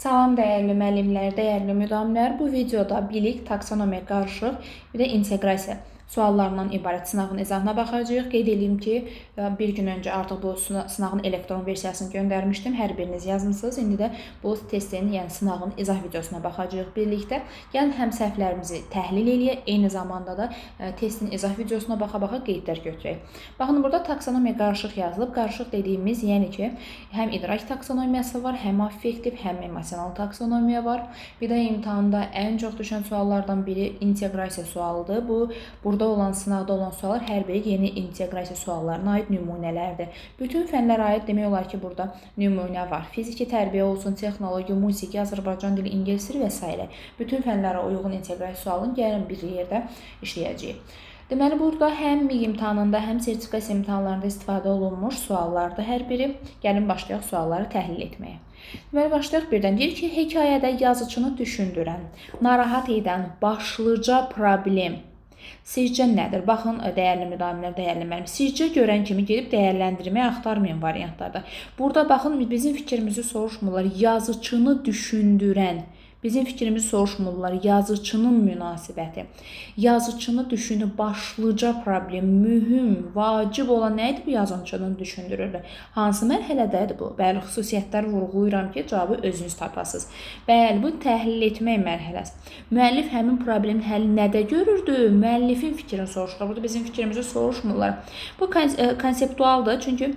Salam dəyərli müəllimlər, dəyərli müdavimlər. Bu videoda bilik, taksonomiya, qarışıq, bir də inteqrasiya suallarından ibarət sınağın izahına baxacağıq. Qeyd edeyim ki, bir gün öncə artıq bu sınağın elektron versiyasını göndərmişdim. Hər biriniz yazmısınız. İndi də bu testin, yəni sınağın izah videosuna baxacağıq birlikdə. Gəlin həm səhvlərimizi təhlil eləyək, eyni zamanda da testin izah videosuna baxa-baxa qeydlər götürək. Baxın, burada taksonomiya qarışıq yazılıb. Qarışıq dediyimiz, yəni ki, həm idrak taksonomiyası var, həm affektiv, həm emosional taksonomiya var. Bir də imtahanda ən çox düşən suallardan biri inteqrasiya sualıdır. Burada olan, sınavda olan suallar hər biri yeni inteqrasiya suallarına aid nümunələrdir. Bütün fənlərə aid demək olar ki, burada nümunə var. Fiziki tərbiyə olsun, texnologiya, musiqi, Azərbaycan dili, ingilis dili və s. Bütün fənlərə uyğun inteqrasiya sualını gəlin bir yerdə işləyəcəyik. Deməli, burada həm MİQ imtahanında, həm sertifikasiya imtahanlarında istifadə olunmuş suallardır hər biri. Gəlin başlayaq sualları təhlil etməyə. Deməli, başlayaq birdən. Deyir ki, hekayədə yazıçını düşündürən, narahat edən başlıca problem sizcə nədir? Baxın, dəyərli müdavimlər, dəyərli müəllim. Sizcə görən kimi gedib dəyərləndirməyə axtarmayın variantlarda. Burada baxın, bizim fikrimizi soruşmurlar. Yazıçını düşündürən. Bizim fikrimizi soruşmurlar. Yazıçının münasibəti. Yazıçını düşünür, başlıca problem, mühüm, vacib olan nə idi bu yazıçının düşündürürlər? Hansı mərhələdədir bu? Bəli, xüsusiyyətləri vurğulayıram ki, cavabı özünüz tapasınız. Bəli, bu təhlil etmək mərhələsi. Müəllif həmin problemin həlli nədə görürdü? Müəllifin fikrini soruşurlar. Burada bizim fikrimizi soruşmurlar. Bu konseptualdır, çünki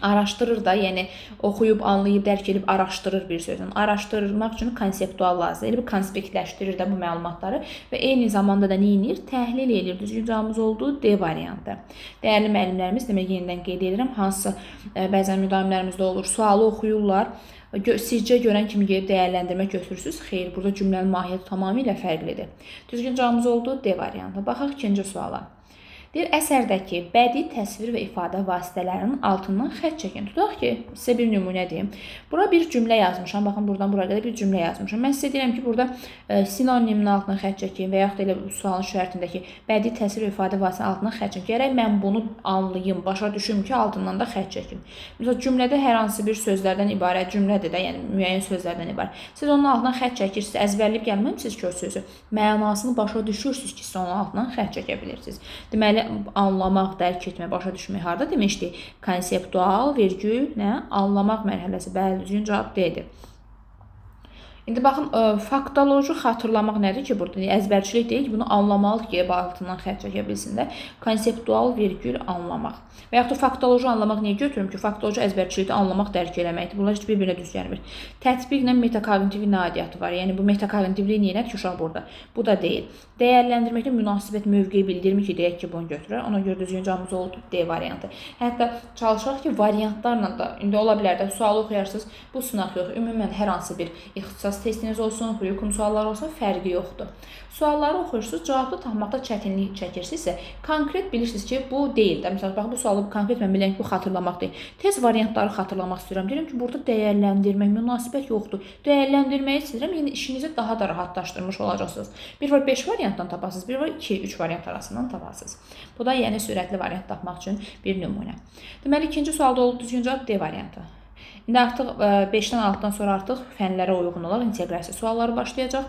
araşdırır da, yəni oxuyub, anlayıb, dərk edib araşdırır bir sözün. Araşdırmaq üçün konseptual lazımdır. Elə bir konspektləşdirir də bu məlumatları və eyni zamanda da nə edir? Təhlil edir. Düzgün cavabımız olduğu D variantı. Dəyərli müəllimlərimiz, demək yenidən qeyd edirəm, hansısa bəzən müdavimlərimizdə olur, sualı oxuyurlar. Sizcə görən kimi gedib dəyərləndirmə götürürsünüz. Xeyr, burada cümlənin mahiyyəti tamamilə fərqlidir. Düzgün cavabımız olduğu D variantı. Baxaq ikinci suala. Deyir, əsərdəki bədii təsvir və ifadə vasitələrinin altından xətt çəkin. Tutaq ki, sizə bir nümunə deyim. Bura bir cümlə yazmışam. Baxın, buradan buraya qədər bir cümlə yazmışam. Mən sizə deyirəm ki, burada sinonimin altından xətt çəkin və yaxud da elə sualın şərtindəki bədii təsvir və ifadə vasitəsinin altından xətt çəkin. Gərək mən bunu anlayım, başa düşüm ki, altından da xətt çəkin. Məsələn, cümlədə hər hansı bir sözlərdən ibarət cümlədir də, yəni müəyyən sözlərdən ibarət. Siz onun altından xətt çəkirsiniz, əzbərləyib gəlməmisiniz ki, o sözü. Mənasını başa düşürsünüz ki, siz onun altından xətt çəkə bilirsiniz. Deməli, anlamaq, dərk etmək, başa düşmək harda demişdik? Konseptual, vergül, nə? Anlamaq mərhələsi. Bəli, düzgün cavab D-dir. İndi baxın, faktoloji xatırlamaq nədir ki, burada əzbərçilik deyil ki, bunu anlamalıdır ki, altından xətt çəkə bilsin də. Konseptual, vergül, anlamaq. Və yaxud da faktoloji anlamaq niyə götürürüm ki, faktoloji əzbərçilikdə anlamaq, dərk eləməkdir. Bunlar heç bir-birinə düz gəlmir. Tətbiqlə metakognitiv aidiyyatı var. Yəni, bu metakognitivlik niyə ki, uşaq burada? Bu da deyil. Dəyərləndirməkdə münasibət mövqeyi bildirmir ki, deyək ki, bunu götürər. Ona görə düzgün cavabımız oldu D variantı. Hətta çalışaq ki, variantlarla da, indi ola bilər də, sualı oxuyarsınız, bu sınaq yox. Ümumən hər hansı bir ixtisas testiniz olsun, hüququn sualları olsun, fərqi yoxdur. Sualları oxuyursunuz, cavabda tapmaqda çətinlik çəkirsinizsə, konkret bilirsiniz ki, bu deyil də. Məsələn, bax, bu sualı konkret mən bilən ki, bu xatırlamaq deyil. Tez variantları xatırlamaq istəyirəm. Deyirəm ki, burada dəyərləndirmək, münasibət yoxdur. Dəyərləndirməyi istəyirəm, yəni işinizi daha da rahatlaşdırmış olacaqsınız. 1 var 5 variantdan tapasınız, 1 var 2-3 variant arasından tapasınız. Bu da yəni sürətli variant tapmaq üçün bir nümunə. Deməli, ikinci sualda oldu düzgün cavab D variantı. İndi artıq 5-dən 6-dan sonra artıq fənlərə uyğun olaraq inteqrasiya sualları başlayacaq.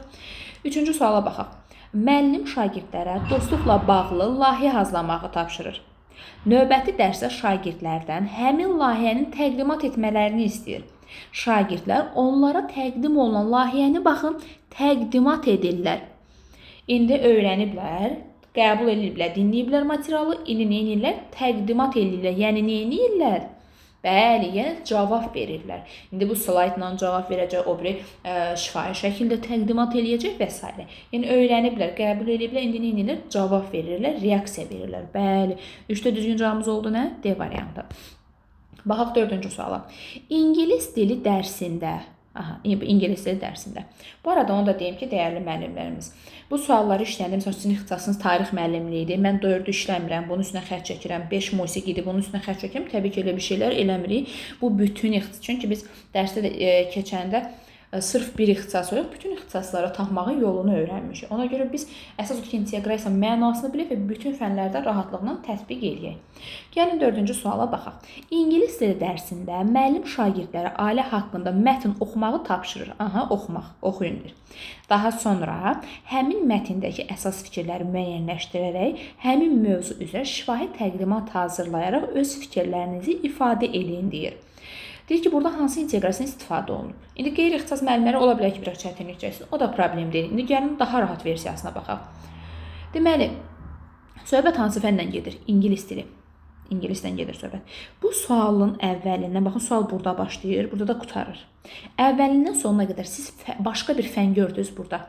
Üçüncü suala baxaq. Müəllim şagirdlərə dostluqla bağlı layihə hazırlamağı tapşırır. Növbəti dərsdə şagirdlərdən həmin layihənin təqdimat etmələrini istəyir. Şagirdlər onlara təqdim olunan layihəni baxın, təqdimat edirlər. İndi öyrəniblər, qəbul ediblər, dinləyiblər materialı, indi nə edirlər? Təqdimat edirlər. Yəni nə edirlər? Bəli, yəni cavab verirlər. İndi bu slaydla cavab verəcək, o biri şifahi şəkildə təqdimat eləyəcək və s. Yəni öyrəniblər, qəbul ediblər, indi nə edirlər? Cavab verirlər, reaksiya verirlər. Bəli, 3-də düzgün cavabımız oldu nə? D variantı. Baxaq 4-cü suala. İngilis dili dərsində. İngilis dili dərsində. Bu arada onu da deyim ki, dəyərli müəllimlərimiz, bu sualları işləyəndə, məsələn, sizin ixtisasınız tarix müəllimliyidir, mən 4-ü işləmirəm, bunun üstünə xətt çəkirəm, 5 musiqidir, bunun üstünə xətt çəkirəm, təbii ki, elə bir şeylər eləmirik. Bu bütün ixtisas, çünki biz dərsdə də keçəndə sırf bir ixtisas yox, bütün ixtisaslara tapmağın yolunu öyrənmişik. Ona görə biz əsas odur ki, inteqrasiya mənasını bilək və bütün fənlərdə rahatlıqla tətbiq edək. Gəlin 4-cü suala baxaq. İngilis dili dərsində müəllim şagirdlərə ailə haqqında mətn oxumağı tapşırır. Aha, oxumaq, oxuyun deyir. Daha sonra həmin mətndəki əsas fikirləri müəyyənləşdirərək, həmin mövzu üzrə şifahi təqdimat hazırlayaraq öz fikirlərinizi ifadə edin deyir. Deyir ki, burada hansı inteqrasiyadan istifadə olunub? İndi qeyri-ixtisas müəllimləri ola bilər ki, biraz çətinlik çəksin. O da problem deyil. İndi gəlin daha rahat versiyasına baxaq. Deməli, söhbət hansı fəndən gedir? İngilis dili. İngilisdən gedir söhbət. Bu sualın əvvəlindən, baxın, sual burada başlayır, burada da qutarır. Əvvəlindən sonuna qədər siz başqa bir fən gördünüz burada.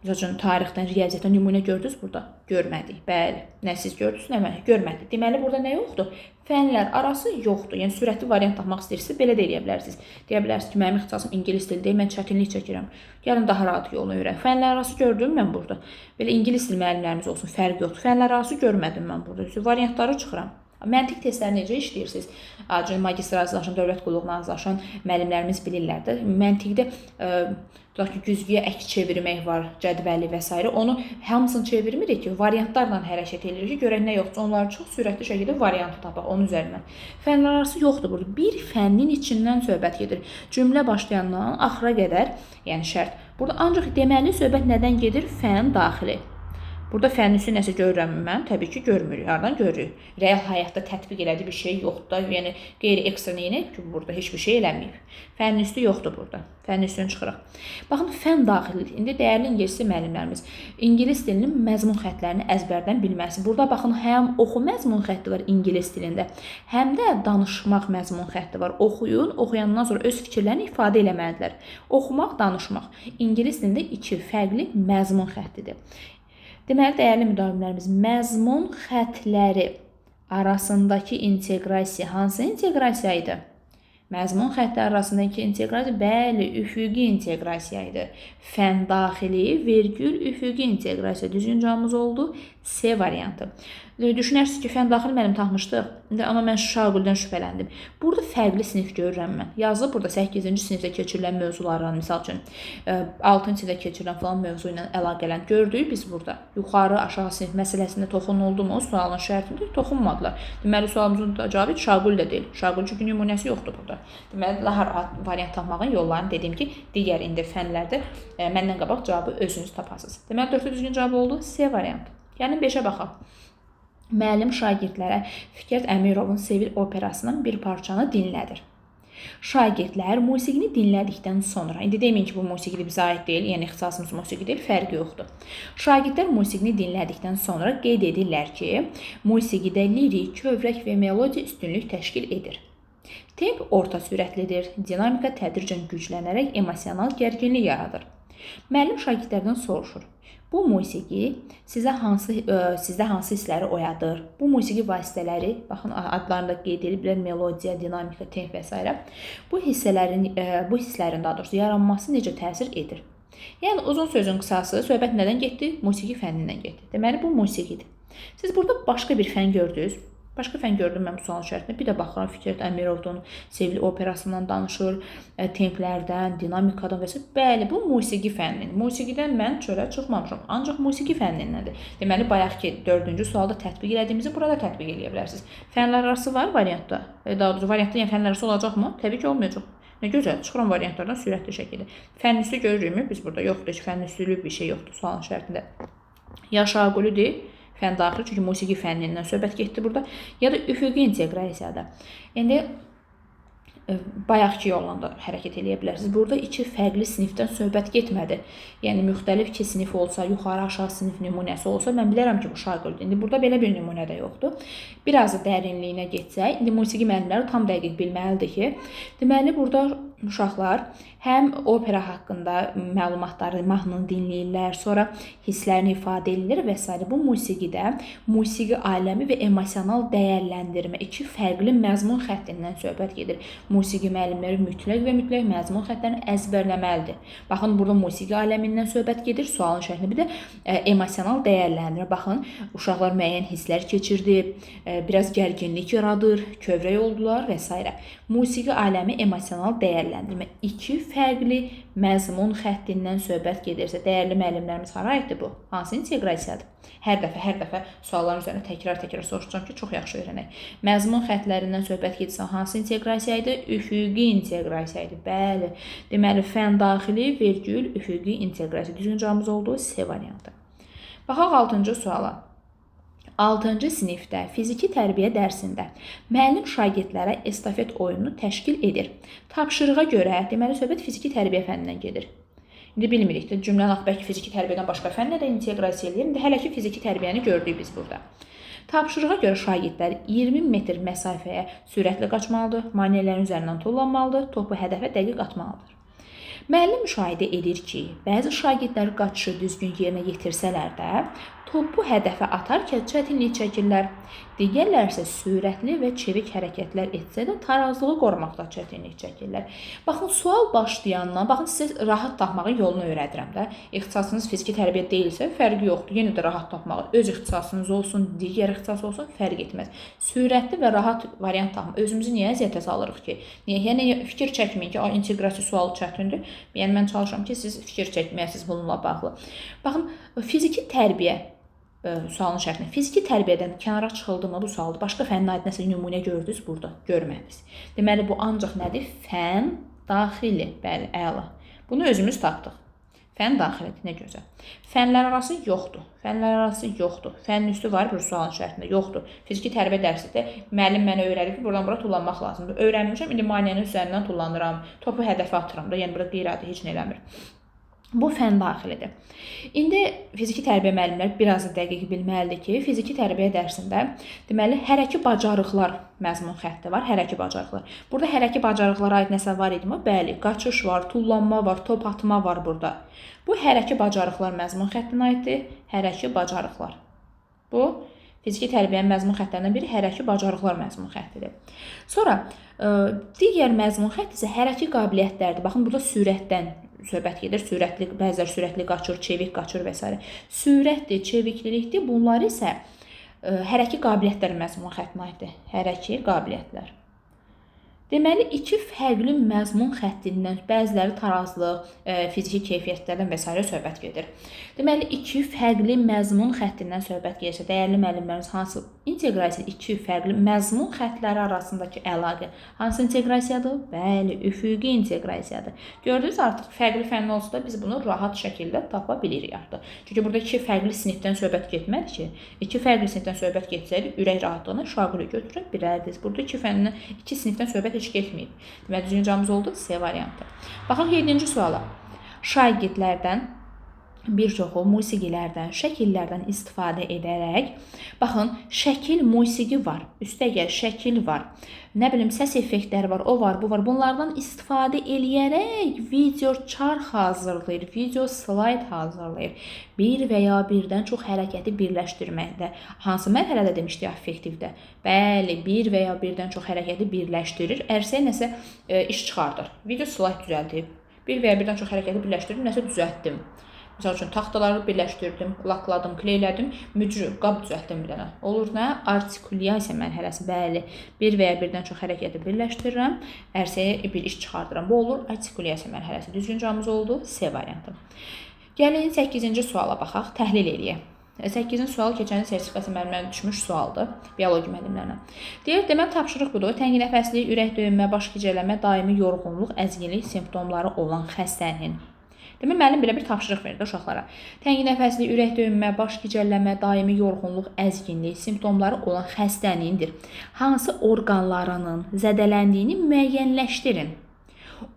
Məsələn, tarixdən, riyaziyyatdan nümunə gördünüz burada? Görmədik. Bəli. Nə siz gördünüz, nə mən görmədik. Deməli, burada nə yoxdur? Fənlər arası yoxdur. Yəni, sürətli variant tapmaq istəyirsiniz, belə də eləyə bilərsiniz. Deyə bilərsiniz ki, mənim ixtisasım ingilis dili deyil, mən çətinlik çəkirəm. Gəlin, daha rahat yolunu öyrən. Fənlər arası gördüm mən burada. Belə ingilis dili müəllimlərimiz olsun, fərq yoxdur. Fənlər arası görmədim mən burada. Variantları çıxıram. Məntiq testləri necə işləyirsiniz? Magistr azlaşan, dövlət qulluğuna azlaşan müəllimlərimiz bilirlər də. Məntiqdə tutaq ki, güzgüyə əks çevirmək var, cədvəli və s. Onu hamısını çevirmirik ki, variantlarla hərəkət edirik ki, görək nə yoxdur. Onları çox sürətli şəkildə variantı tapaq, onun üzərindən. Fənlər arası yoxdur burada. Bir fənnin içindən söhbət gedir. Cümlə başlayandan axıra qədər, yəni şərt. Burada ancaq deməli söhbət nədən gedir? Fən daxili. Burada fənn üstü nəsə görürəm mən? Təbii ki, görmürük. Hardan görürük? Real həyatda tətbiq elədiyi bir şey yoxdur da. Yəni, qeyri-ekstra neyinəyib ki, burada heç bir şey eləməyib. Fənn üstü yoxdur burada. Fənn üstünü çıxıraq. Baxın, fənn daxili. İndi dəyərli ingilis müəllimlərimiz ingilis dilinin məzmun xəttlərini əzbərdən bilməsi. Burada baxın, həm oxu məzmun xətti var ingilis dilində, həm də danışmaq məzmun xətti var. Oxuyun, oxuyandan sonra öz fikirlərini ifadə eləməlidirlər. Oxumaq, danışmaq. İngilis dilində iki fərqli məzmun xəttidir. Deməli, dəyərli müdavimlərimiz, məzmun xəttləri arasındakı inteqrasiya hansı inteqrasiya idi? Məzmun xəttləri arasındakı inteqrasiya, bəli, üfüqi inteqrasiya idi. Fənn daxili, vergül, üfüqi inteqrasiya. Düzgün cavabımız oldu C variantı. Düşünərsiniz ki, fənn daxili mənim tapmışdıq. Amma mən Şagüldən şübhələndim. Burada fərqli sinif görürəm mən. Yazılıb burada 8-ci sinifdə keçirilən mövzularla, misal üçün 6-cı sinifdə keçirilən falan mövzu ilə əlaqələn gördük biz burada. Yuxarı, aşağı sinif məsələsində toxunuldu mu? Sualın şərtində toxunmadılar. Deməli, sualımızın cavabı Şagül də deyil. Şagül çünki nümunəsi yoxdur burada. Deməli, daha rahat variant tapmağın yollarını dediyim ki, digər indi fənlərdə məndən qabaq cavabı özünüz tapasınız. Deməli, 4-də düzgün cavab oldu C variantı. Yəni 5-ə baxaq. Müəllim şagirdlərə Fikret Əmirovun Sevil operasından bir parçanı dinlədir. Şagirdlər musiqini dinlədikdən sonra, indi deməyin ki, bu musiqi bizə aid deyil, yəni ixtisasımız musiqi deyil, fərqi yoxdur. Şagirdlər musiqini dinlədikdən sonra qeyd edirlər ki, musiqidə lirik, kövrək və melodiya üstünlük təşkil edir. Temp orta sürətlidir, dinamika tədricən güclənərək emosional gərginlik yaradır. Müəllim şagirdlərdən soruşur. Bu musiqi sizdə hansı hissləri oyadır? Bu musiqi vasitələri, baxın adlarında qeyd ediliblər, melodiya, dinamika, temp və s. Bu hisslərin daha doğrusu yaranması necə təsir edir? Yəni uzun sözün qısası, söhbət nədən getdi? Musiqi fənnindən getdi. Deməli, bu musiqidir. Siz burada başqa bir fən gördünüz. Başqa fən gördüm mən bu sualın şərtində. Bir də baxıram, Fikret Əmirovun Sevil operasından danışır, templərdən, dinamikadan və s. Bəli, bu musiqi fənnidir. Musiqidən mən çölə çıxmamışam. Ancaq musiqi fənnindəndir. Deməli, bayaq ki, 4-cü sualda tətbiq elədiyimizi burada tətbiq eləyə bilərsiniz. Fənlər arası var variantda. Daha doğrusu variantda yəni fənlər arası olacaqmı? Təbii ki, olmayacaq. Nə gözəl, çıxıram variantlardan sürətli şəkildə. Fənn üstü görürük biz burada? Yoxdur, heç fənn üstülük bir şey yoxdur sualın şərtində. Ya şagülüdür, fənn daxili, çünki musiqi fənnindən söhbət getdi burada, ya da üfüqi inteqrasiyada. İndi bayaqki yolla da hərəkət eləyə bilərsiniz. Burada iki fərqli sinifdən söhbət getmədi. Yəni, müxtəlif iki sinif olsa, yuxarı aşağı sinif nümunəsi olsa, mən bilərəm ki, bu şagüldür. İndi burada belə bir nümunə də yoxdur. Biraz da dərinliyinə getsək, indi musiqi müəllimləri tam dəqiq bilməlidir ki, deməli, burada uşaqlar həm opera haqqında məlumatları, mahnını dinləyirlər, sonra hisslərini ifadə edirlər və s. Bu musiqidə musiqi aləmi və emosional dəyərləndirmə iki fərqli məzmun xəttindən söhbət gedir. Musiqi müəllimləri mütləq və mütləq məzmun xəttlərini əzbərləməlidir. Baxın, burada musiqi aləmindən söhbət gedir, sualın şərtində bir də emosional dəyərləndirmə. Baxın, uşaqlar müəyyən hisslər keçirdi, biraz gərginlik yaradır, kövrək oldular və s. Musiqi aləmi emosional dəyərləndirmə. İki fərqli məzmun xəttindən söhbət gedirsə, dəyərli müəllimlərimiz hara aiddir bu? Hansı inteqrasiyadır? Hər dəfə sualların üzərində təkrar soruşacağam ki, çox yaxşı öyrənək. Məzmun xəttlərindən söhbət gedirsə, hansı inteqrasiya idi? Üfüqi inteqrasiya idi. Bəli. Deməli, fən daxili, vergül, üfüqi inteqrasiya. Düzgün cavabımız oldu C variantı. Baxaq 6-cı suala. 6-cı sinifdə fiziki tərbiyə dərsində müəllim şagirdlərə estafet oyununu təşkil edir. Tapşırığa görə, deməli, söhbət fiziki tərbiyə fənnindən gedir. İndi bilmirik də, cümləni axı bəlkə fiziki tərbiyədən başqa fənlə də inteqrasiya edir. İndi hələ ki fiziki tərbiyəni gördük biz burada. Tapşırığa görə şagirdlər 20 metr məsafəyə sürətli qaçmalıdır, maneələrin üzərindən tullanmalıdır, topu hədəfə dəqiq atmalıdır. Müəllim müşahidə edir ki, bəzi şagirdlər qaçışı düzgün yerinə yetirsələr də, topu hədəfə atarkən çətinlik çəkirlər. Digərlər isə sürətli və çevik hərəkətlər etsə də tarazlığı qorumaqda çətinlik çəkirlər. Baxın, sual başlayandan, baxın, sizə rahat tapmağın yolunu öyrədirəm də. İxtisasınız fiziki tərbiyə deyilsə, fərqi yoxdur. Yenə də rahat tapmağı, öz ixtisasınız olsun, digər ixtisas olsun, fərq etməz. Sürətli və rahat variant tapmaq. Özümüzü niyə əziyyətə salırıq ki? Niyə? Yəni, fikir çəkməyin ki, inteqrasiya sualı çətindir. Yəni, mən çalışıram ki, siz fikir çəkməyəsiniz bununla bağlı. Baxın, fiziki tərbiyə sualın şərtini. Fiziki tərbiyədən kənara çıxıldı mı bu sualda? Başqa fənə aid nəsə nümunə gördünüz burada? Görmədiniz. Deməli, bu ancaq nədir? Fən daxili. Bəli, əla. Bunu özümüz tapdıq. Fən daxilidir, nə gözəl. Fənlər arası yoxdur. Fənin üstü var bir sualın şərtində, yoxdur. Fiziki tərbiyə dərsində müəllim mənə öyrədir ki, buradan bura tullanmaq lazımdır. Öyrənmişəm, indi maneənin üzərindən tullanıram, topu hədəfə atıram da, yəni burada qeyri-adi heç nə eləmir. Bu fən daxilidir. İndi fiziki tərbiyə müəllimləri biraz da dəqiq bilməlidir ki, fiziki tərbiyə dərsində deməli hərəki bacarıqlar məzmun xətti var, hərəki bacarıqlar. Burada hərəki bacarıqlara aid nəsə var idimi? Bəli, qaçış var, tullanma var, top atma var burada. Bu hərəki bacarıqlar məzmun xəttinə aiddir, hərəki bacarıqlar. Bu fiziki tərbiyyənin məzmun xəttlərindən biri hərəki bacarıqlar məzmun xəttidir. Sonra digər məzmun xətt isə hərəki qabiliyyətlərdir. Baxın, burada sürətdən söhbət gedir. Bəziləri sürətli qaçır, çevik qaçır və s. Sürətdir, çeviklilikdir. Bunlar isə hərəki qabiliyyətlər məzmun xəttinə aiddir. Hərəki qabiliyyətlər. Deməli, iki fərqli məzmun xəttindən, bəziləri tarazlıq, fiziki keyfiyyətlərdən və s. söhbət gedir. Deməli, iki fərqli məzmun xəttindən söhbət gedirsə, dəyərli müəllimlərimiz hansı inteqrasiya, iki fərqli məzmun xəttləri arasındakı əlaqə hansı inteqrasiyadır? Bəli, üfüqi inteqrasiyadır. Gördünüz, artıq fərqli fənn olsa da biz bunu rahat şəkildə tapa bilirik artıq. Çünki burada iki fərqli sinifdən söhbət getmədi ki, iki fərqli sinifdən söhbət getsəydi, ürək rahatlığına şagirdi götürə bilərdiniz. Burada iki sinifdən söhbət heç getməyib. Deməli, düzgün cavabımız oldu C variantı. Baxaq 7-ci suala. Şagirdlərdən bir çoxu musiqilərdən, şəkillərdən istifadə edərək, baxın, şəkil, musiqi var, üstəgəl şəkil var, nə bilim, səs effektləri var, o var, bu var. Bunlardan istifadə eləyərək video çarx hazırlayır, video slayd hazırlayır. Bir və ya birdən çox hərəkəti birləşdirməkdə. Hansı mərhələdə demişdik affektivdə? Bəli, bir və ya birdən çox hərəkəti birləşdirir, ərsəyə nəsə iş çıxardır. Video slayd düzəldib, bir və ya birdən çox hərəkəti birləşdirdim, nəsə düzəltdim. Misal üçün, taxtaları birləşdirdim, lakladım, kleylədim, mücrü, qab düzəltdim bir dənə. Olur nə? Artikulyasiya mərhələsi, bəli. Bir və ya birdən çox hərəkəti birləşdirirəm, ərsəyə bir iş çıxardıram. Bu olur artikulyasiya mərhələsi. Düzgün cavabımız oldu C variantı. Gəlin 8-ci suala baxaq, təhlil eləyək. 8-ci sual keçən sertifikasiya müəllimlərinə düşmüş sualdır, bioloji müəllimlərinə. Deyir, deməli, tapşırıq budur. Tənginəfəslik, ürək döyünmə, baş gicəllənmə, daimi yorğunluq, əzginlik simptomları olan xəstənin. Demək, müəllim belə bir tapşırıq verir uşaqlara. Tənginəfəslik, ürək döyünmə, baş gicəllənmə, daimi yorğunluq, əzginlik simptomları olan xəstənindir. Hansı orqanlarının zədələndiyini müəyyənləşdirin.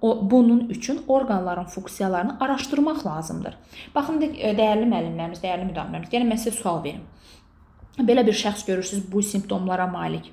Bunun üçün orqanların funksiyalarını araşdırmaq lazımdır. Baxın, dəyərli müəllimlərimiz, dəyərli müdavimlərimiz, gəlin mən sizə sual verim. Belə bir şəxs görürsünüz bu simptomlara malik.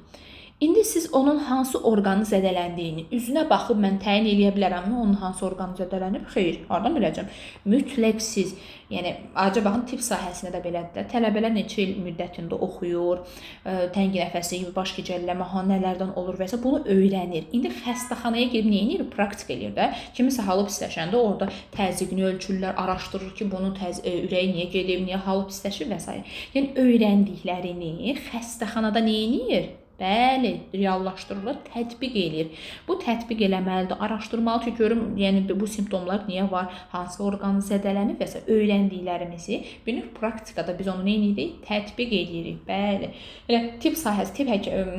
İndi siz onun hansı orqanı zədələndiyini üzünə baxıb mən təyin eləyə bilərəmmi onun hansı orqanı zədələnib? Xeyr, hardan biləcəm? Mütləq siz, yəni ayrıca baxın tibb sahəsində də belədir. Tələbələr neçə il müddətində oxuyur, tənginəfəslik, baş gicəllənmə, nələrdən olur və s. bunu öyrənir. İndi xəstəxanaya gedib nə edir? Praktik eləyir də. Kimisə halı pisləşəndə orada təzyiqini ölçürlər, araşdırır ki, bunun ürəyi niyə gedib, niyə halı pisləşir və s. Yəni öyrəndiklərini xəstəxanada nə edir? Bəli, reallaşdırılır, tətbiq eləyir. Bu tətbiq eləməlidir, araşdırmalı ki, görüm, yəni bu simptomlar niyə var, hansı orqanı zədələnir və s. öyrəndiklərimizi bir növ praktikada biz onu nə edirik? Tətbiq eləyirik. Bəli. Elə tibb sahəsi,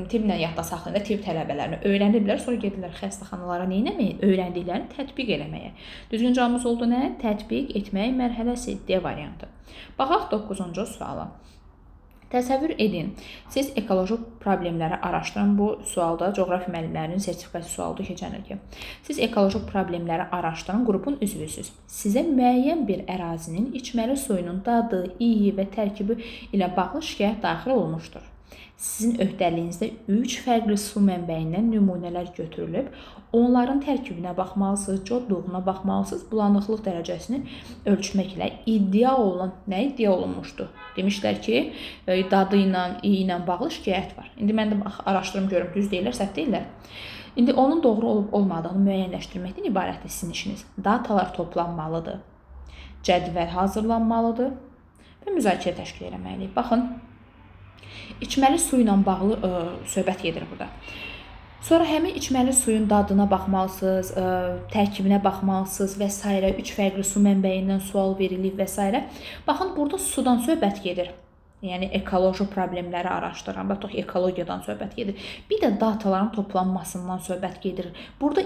tibblə yadda saxlayanda tibb tələbələrini öyrəniblər, sonra gedirlər xəstəxanalara nə etməyə? Öyrəndiklərini tətbiq eləməyə. Düzgün cavabımız oldu nə? Tətbiq etmək mərhələsi D variantı. Baxaq 9-cu suala. Təsəvvür edin, siz ekoloji problemləri araşdırın. Bu sualda coğrafiya müəllimlərinin sertifikasiya sualıdır keçən ilki. Siz ekoloji problemləri araşdırın, qrupun üzvüsüz. Sizə müəyyən bir ərazinin içməli suyunun dadı, iyi və tərkibi ilə bağlı şikayət daxil olmuşdur. Sizin öhdəliyinizdə 3 fərqli su mənbəyindən nümunələr götürülüb, onların tərkibinə baxmalısınız, codluğuna baxmalısınız, bulanıqlıq dərəcəsini ölçməklə iddia olunmuşdur. Demişlər ki, dadı ilə, iyi ilə bağlı şikayət var. İndi mən də araşdırım görüm, düz deyirlər, səhv deyirlər. İndi onun doğru olub olmadığını müəyyənləşdirməkdən ibarətdir sizin işiniz. Datalar toplanmalıdır, cədvəl hazırlanmalıdır və müzakirə təşkil etməliyik. Baxın, İçməli su ilə bağlı söhbət gedir burada. Sonra həmin içməli suyun dadına baxmalısınız, tərkibinə baxmalısınız və s. 3 fərqli su mənbəyindən sual verilib və s. Baxın, burada sudan söhbət gedir. Yəni ekoloji problemləri araşdıran, bax ekologiyadan söhbət gedir. Bir də dataların toplanmasından söhbət gedir. Burada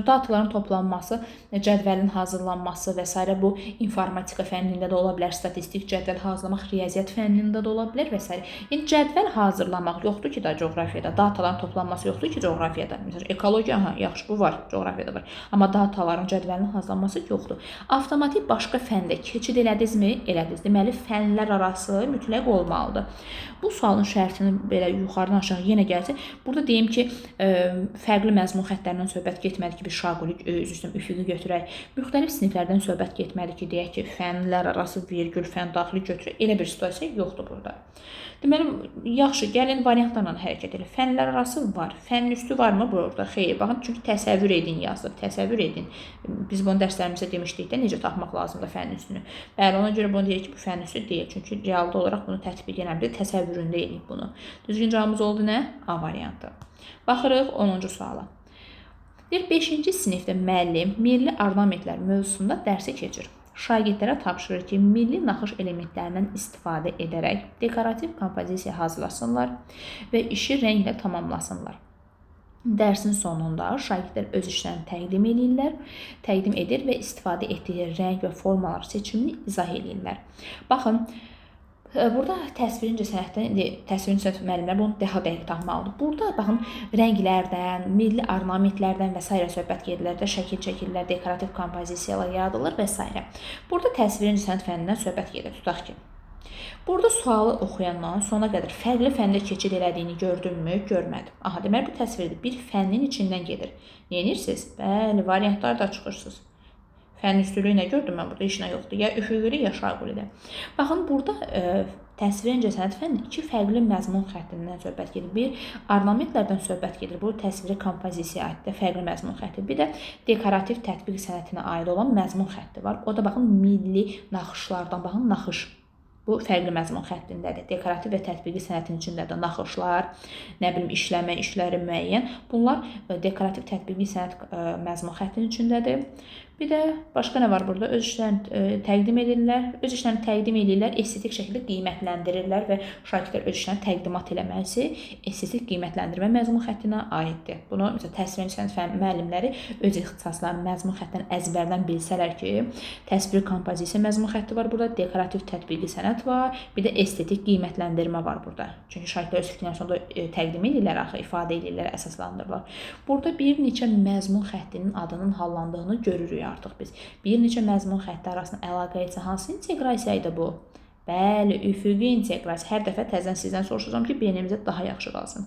dataların toplanması, cədvəlin hazırlanması və s. bu informatika fənnində də ola bilər, statistik cədvəl hazırlamaq riyaziyyat fənnində də ola bilər və s. Yəni cədvəl hazırlamaq yoxdur ki da coğrafiyada, dataların toplanması yoxdur ki coğrafiyada. Məsələn, ekologiya yaxşı bu var, coğrafiyada var. Amma dataların cədvəlinin hazırlanması yoxdur. Avtomatik başqa fəndə keçid elədinizmi? Elədiniz. Deməli fənlər arası mütləq olmalıdır. Bu sualın şərtini belə yuxarıdan aşağı yenə gəlsə, burada deyim ki, fərqli məzmun xəttlərindən söhbət getməli ki, bir şaquli, üfüqü götürək. Müxtəlif siniflərdən söhbət getməli ki, deyək ki, fənlər arası virgül, fən daxili götürək. Elə bir situasiya yoxdur burada. Deməli, yaxşı, gəlin variantlarla hərəkət edin. Fənlər arası var. Fənin üstü varmı burada? Xeyr, baxın, çünki təsəvvür edin yazılıb. Təsəvvür edin. Biz bunu dərslərimizdə demişdik də, necə tapmaq lazımdır fənin üstünü. Bəli, ona görə bunu deyək ki, bu fənin üstü deyil. Çünki realda olaraq bunu tətbiq eləmir, təsəvvüründə edin bunu. Düzgün cavabımız oldu nə? A variantı. Baxırıq 10-cu suala. 5-ci sinifdə müəllim milli ornamentlər mövzusunda dərsi keçir. Şagirdlərə tapşırır ki, milli naxış elementlərindən istifadə edərək dekorativ kompozisiya hazırlasınlar və işi rənglə tamamlasınlar. Dərsin sonunda şagirdlər öz işlərini təqdim edir və istifadə etdiyi rəng və formalar seçimini izah edirlər. Baxın, burada təsvirinci sənət müəllimlər bunu daha dəqiq tapmalıdır. Burada baxın, rənglərdən, milli ornamentlərdən və s. söhbət gedirlər də, şəkil çəkirlər, dekorativ kompozisiyalar yaradılır və s. Burada təsvirinci sənət fənnindən söhbət gedir, tutaq ki. Burada sualı oxuyandan sona qədər fərqli fəndə keçid elədiyini gördünmü? Görmədim. Aha, deməli bu təsvirdir. Bir fənnin içindən gedir. Neyinirsiniz? Bəli, variantlar da çıxırsınız. Fənn üstülüyü nə gördüm mən burada? İşinə yoxdur. Ya üfüqüdə, ya şaqulidə. Baxın, burada təsvir incəsənət fənni 2 fərqli məzmun xəttindən söhbət gedir. Bir, ornamentlərdən söhbət gedir. Bu təsviri kompozisiya aiddir, fərqli məzmun xətti. Bir də dekorativ tətbiq sənətinə aid olan məzmun xətti var. O da baxın, milli naxışlardan, baxın, naxış. Bu fərqli məzmun xəttindədir. Dekorativ və tətbiqi sənətin içindədir. Naxışlar, nə bilim, işləmə işləri müəyyən. Bunlar dekorativ tətbiqi sənət məzmun xəttinin içindədir. Bir də başqa nə var burada? Öz işlərini təqdim edirlər. Öz işlərini təqdim edirlər, estetik şəkildə qiymətləndirirlər və şagirdlər öz işlərini təqdimat eləməsi estetik qiymətləndirmə məzmun xəttinə aiddir. Bunu məsələn təsvir sənət fənn müəllimləri öz ixtisaslarının məzmun xəttini əzbərdən bilsələr ki, təsvir kompozisiya məzmun xətti var burada, dekorativ tətbiqi sənət var, bir də estetik qiymətləndirmə var burada. Çünki şagirdlər öz fikirlərini sonunda təqdim edirlər, ifadə edirlər, əsaslandırırlar. Burada bir neçə məzmun xəttinin adının hallandığını görürük artıq biz. Bir neçə məzmun xətti arasında əlaqə etsə hansı inteqrasiya idi bu? Bəli, üfüqi inteqrasiya. Hər dəfə təzədən sizdən soruşacağam ki, beynimizə daha yaxşı qalsın.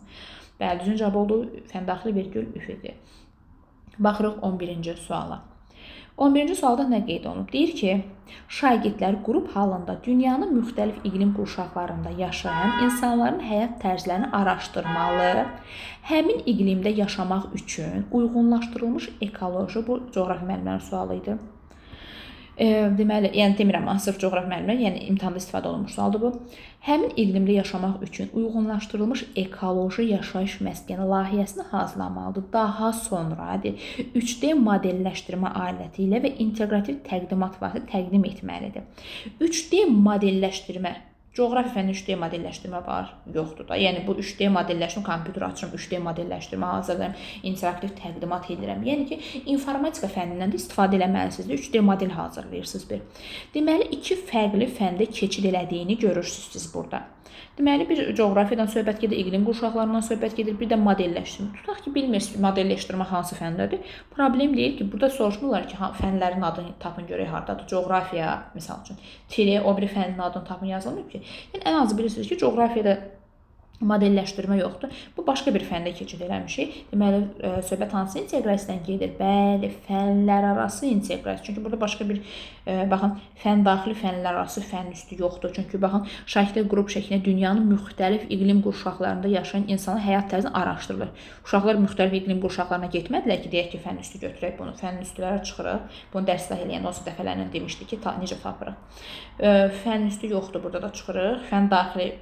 Bəli, düzgün cavab oldu fəndaxili virgül üfüqi. Baxırıq 11-ci suala. 11-ci sualda nə qeyd olunub? Deyir ki, şagirdlər qrup halında dünyanın müxtəlif iqlim qurşaqlarında yaşayan insanların həyat tərzlərini araşdırmalı, həmin iqlimdə yaşamaq üçün uyğunlaşdırılmış ekoloji, bu coğrafi müəllimlərin sualı idi, Deməli, yəni demirəm, sırf coğrafiya müəllimləri, yəni imtahanda istifadə olunmuş sualdır bu. Həmin iqlimdə yaşamaq üçün uyğunlaşdırılmış ekoloji yaşayış məskəni layihəsini hazırlamalıdır. Daha sonra 3D modelləşdirmə aləti ilə və inteqrativ təqdimat vasitəsilə təqdim etməlidir. 3D modelləşdirmə coğrafiya fənni 3D modelləşdirmə var, yoxdur da. Yəni bu 3D modelləşdirmə, kompüter açıram, 3D modelləşdirmə hazırlayıram, interaktiv təqdimat edirəm. Yəni ki, informatika fənnindən də istifadə etməlisiniz. 3D model hazırlayırsınız bir. Deməli, iki fərqli fəndə keçid elədiyini görürsünüz siz burada. Deməli, bir coğrafiyadan söhbət gedir, iqlim qurşaqlarından söhbət gedir, bir də modelləşdirmə. Tutaq ki, bilmirsiniz modelləşdirmə hansı fəndədir. Problem deyil ki, burada soruşmurlar ki, fənlərin adını tapın görək hardadır. Coğrafiya, məsəl üçün, o biri fənin adını tapın yazılmır ki. Yəni ən azı bilirsiniz ki, coğrafiyada modelləşdirmə yoxdur. Bu başqa bir fəndə keçid eləmişik. Deməli, söhbət hansı inteqrasiyadan gedir? Bəli, fənlər arası inteqrasiya. Çünki burada başqa bir baxın, fən daxili, fənlər arası, fən üstü yoxdur. Çünki baxın, şəkildə qrup şəklində dünyanın müxtəlif iqlim qurşaqlarında yaşayan insanın həyat tərzini araşdırılır. Uşaqlar müxtəlif iqlim qurşaqlarına getmədilər ki, deyək ki, fən üstü götürək bunu. Fənin üstülərə çıxırıq. Bunu dərsdə eləyəndə onsuz dəfələrlə demişdik ki, necə tapırıq. Fən üstü yoxdur, burada da çıxırıq. Fən daxili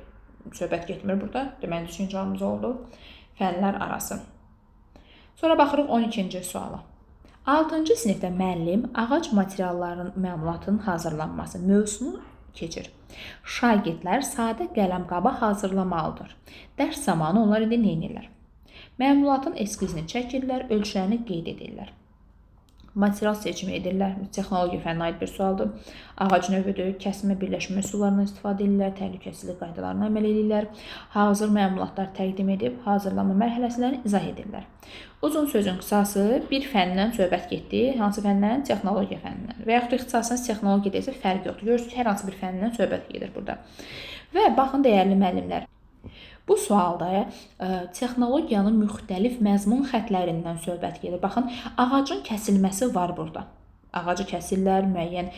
söhbət getmir burada. Deməli, düzgün cavabımız oldu. Fənlər arası. Sonra baxırıq 12-ci suala. 6-cı sinifdə müəllim ağac materiallarının məlumatının hazırlanması mövzusunu keçir. Şagirdlər sadə qələmqabı hazırlamalıdır. Dərs zamanı onlar indi nə edirlər? Məlumatın eskizini çəkirlər, ölçülərini qeyd edirlər. Material seçimi edirlər. Texnologiya fənninə aid bir sualdır. Ağac növüdür. Kəsmə birləşmə üsullarından istifadə edirlər. Təhlükəsizlik qaydalarına əməl edirlər. Hazır məlumatlar təqdim edib, hazırlanma mərhələlərini izah edirlər. Uzun sözün qısası bir fəndən söhbət getdi. Hansı fəndən? Texnologiya fənnindən. Və yaxud da ixtisasınız texnologiya desə fərq yoxdur. Görürsünüz ki, hər hansı bir fəndən söhbət gedir burada. Və baxın, dəyərli müəllimlər. Bu sualda texnologiyanın müxtəlif məzmun xəttlərindən söhbət gedir. Baxın, ağacın kəsilməsi var burada. Ağacı kəsirlər, müəyyən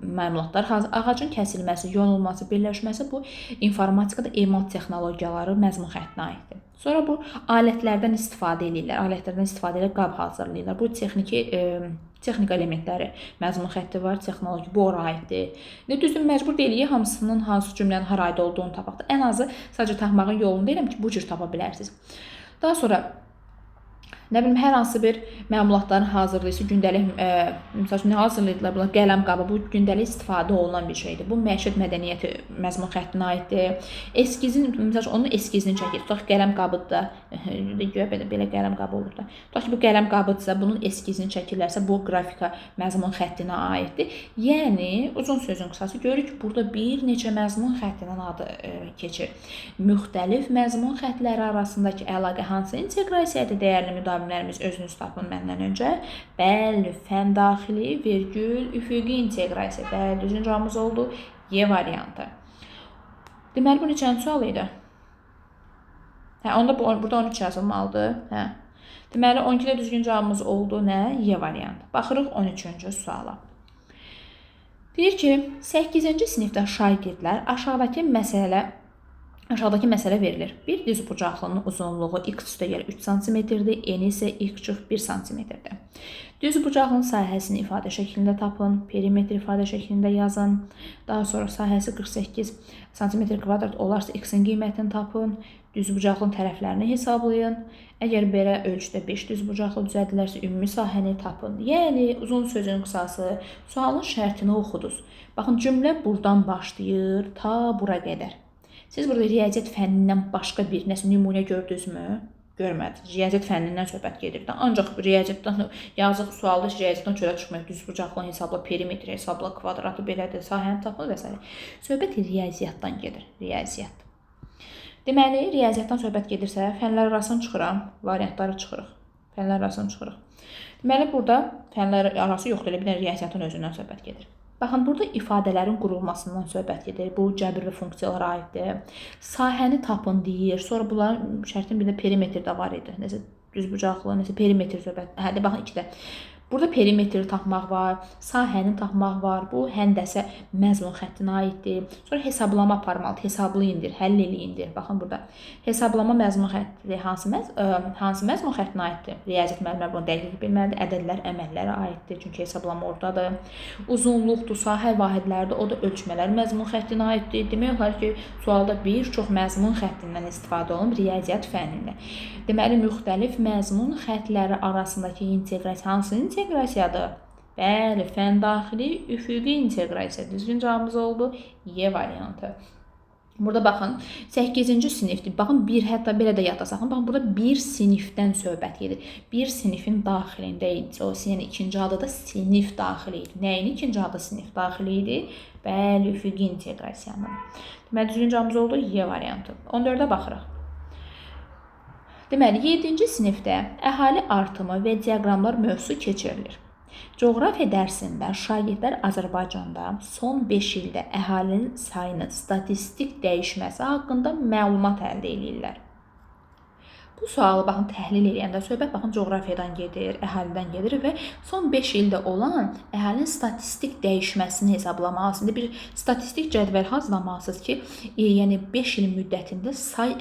məlumatlar, ağacın kəsilməsi, yonulması, birləşməsi bu informatikada emal texnologiyaları məzmun xəttinə aiddir. Sonra bu alətlərdən istifadə edirlər. Alətlərdən istifadə edib qab hazırlayırlar. Bu texnika elementləri, məzmun xətti var, texnologiya bu ora aiddir. Düzdür, məcbur deyilik hamısının hansı cümlənin hara aid olduğunu tapaq da. Ən azı sadəcə tapmağın yolunu deyirəm ki, bu cür tapa bilərsiniz. Daha sonra nə bilim, hər hansı bir məlumatların hazırlayıcı gündəlik, məsəl üçün, nə hazırlayırlar bunlar? Qələm qabı, bu gündəlik istifadə olunan bir şeydir. Bu məişət mədəniyyəti məzmun xəttinə aiddir. Eskizin, məsəl üçün, onun eskizini çəkir. Tutaq ki, qələm qabıdır da, belə qələm qabı olur da. Tutaq ki, bu qələm qabıdırsa, bunun eskizini çəkirlərsə, bu qrafika məzmun xəttinə aiddir. Yəni, uzun sözün qısası görürük ki, burada bir neçə məzmun xəttindən adı keçir. Müxtəlif məzmun xəttləri arasındakı əlaqə hansı inteqrasiyadır, dəyərli müdavimlərimiz, özünüz tapın məndən öncə. Bəli, fən daxili, vergül, üfüqi inteqrasiya. Bəli, düzgün cavabımız oldu. Y variantı. Deməli, bu neçənci sual idi? Onda burada 13 yazılmalıdır. Deməli, 12-də düzgün cavabımız oldu. Nə? Y variantı. Baxırıq 13-cü suala. Deyir ki, 8-ci sinifdə şagirdlər aşağıdakı məsələ verilir. Bir diz bucaqlının uzunluğu x üstə gəlir 3 cm-dir, eni isə x-1 cm-dir. Düz bucaqlının sahəsini ifadə şəklində tapın, perimetr ifadə şəklində yazın. Daha sonra sahəsi 48 cm² olarsa x-in qiymətini tapın. Düz bucaqlının tərəflərini hesablayın. Əgər belə ölçüdə 5 düz bucaqlı düzəldilərsə ümumi sahəni tapın. Yəni, uzun sözün qısası, sualın şərtini oxudunuz. Baxın, cümlə buradan başlayır, ta bura qədər. Siz burada riyaziyyat fənnindən başqa bir nəsə nümunə gördünüzmü? Görmədiniz. Riyaziyyat fənnindən söhbət gedir. Ancaq riyaziyyatdan yazıq sualda riyaziyyatdan çölə çıxmayıb. Düz bucaqlı hesabla, perimetr hesabla, kvadratı belədir, sahəni tapın və s. Söhbət riyaziyyatdan gedir. Riyaziyyat. Deməli, riyaziyyatdan söhbət gedirsə, fənlər arasını çıxıram, variantları çıxırıq. Fənlər arasını çıxırıq. Deməli, burada fənlər arası yoxdur, elə bir riyaziyyatın özündən söhbət gedir. Baxın, burada ifadələrin qurulmasından söhbət gedir. Bu, cəbirli funksiyalara aiddir. Sahəni tapın deyir. Sonra bunların şərtin bir də perimetr də var idi. Nəsə düz bucaqlı, nəsə perimetr söhbət. Baxın, 2-də. Burada perimetri tapmaq var, sahəni tapmaq var. Bu həndəsə məzmun xəttinə aiddir. Sonra hesablama aparmalıdır. Hesablayındır, həll eləyindir. Baxın burada. Hesablama məzmun xətti hansı məzmun xəttinə aiddir? Riyaziyyat müəllimləri bunu dəqiq bilməlidir. Ədədlər əməllərə aiddir. Çünki hesablama oradadır. Uzunluqdur, sahə vahidlərdir. O da ölçmələr məzmun xəttinə aiddir. Demək olar ki, sualda bir çox məzmun xəttindən istifadə olunur riyaziyyat fənnində. Deməli, müxtəlif məzmun xəttləri arasındakı inteqrasiya hansı inteqrasiyadır? Bəli, fən daxili üfüqi inteqrasiya. Düzgün cavabımız oldu Y variantı. Burada baxın, 8-ci sinifdir. Baxın, hətta belə də yadda saxlayın. Baxın, burada bir sinifdən söhbət gedir. Bir sinifin daxilində idi. O, yəni ikinci adı da sinif daxili idi. Nəyin ikinci adı sinif daxili idi? Bəli, üfüqi inteqrasiyanın. Deməli, düzgün cavabımız oldu Y variantı. 14-ə baxırıq. Deməli, 7-ci sinifdə əhali artımı və diaqramlar mövzusu keçirilir. Coğrafiya dərsində şagirdlər Azərbaycanda son 5 ildə əhalinin sayının statistik dəyişməsi haqqında məlumat əldə edirlər. Bu sualı baxın təhlil edəndə söhbət baxın coğrafiyadan gedir, əhalidən gedir və son 5 ildə olan əhalinin statistik dəyişməsini hesablamalısınız. Bir statistik cədvəl hazırlamalısınız ki, yəni 5 il müddətində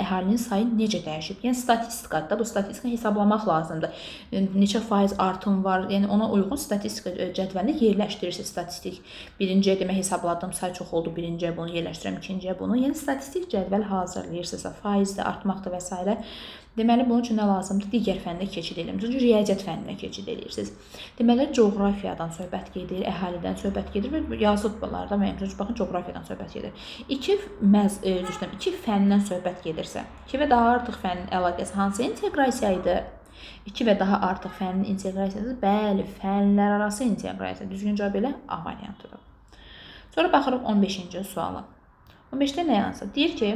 əhalinin sayı necə dəyişib. Yəni statistikadır. Bu statistikayı hesablamaq lazımdır. Neçə faiz artım var, yəni ona uyğun statistika cədvəlini yerləşdirirsiniz. Statistik birinciyə demək hesabladığım say çox oldu, birinciyə bunu yerləşdirirəm, ikinciyə bunu. Yəni statistik cədvəl hazırlayırsınızsa, faizdir, artmaqdır və s. Deməli, bunun üçün nə lazımdır? Digər fəndə keçid edelim. Çünki riyaziyyat fəndinə keçid edirsiniz. Deməli, coğrafiyadan söhbət gedir, əhalidən söhbət gedir və yazılıb bunlarda müəyyən. Baxın, coğrafiyadan söhbət gedir. İki fəndən söhbət gedirsə, 2 və daha artıq fənin əlaqəsi hansı inteqrasiya idi? 2 və daha artıq fənin inteqrasiyası, bəli, fənlər arası inteqrasiya. Düzgün cavab elə A variantıdır. Sonra baxırıq 15-ci suala. 15-də nə yazır? Deyir ki,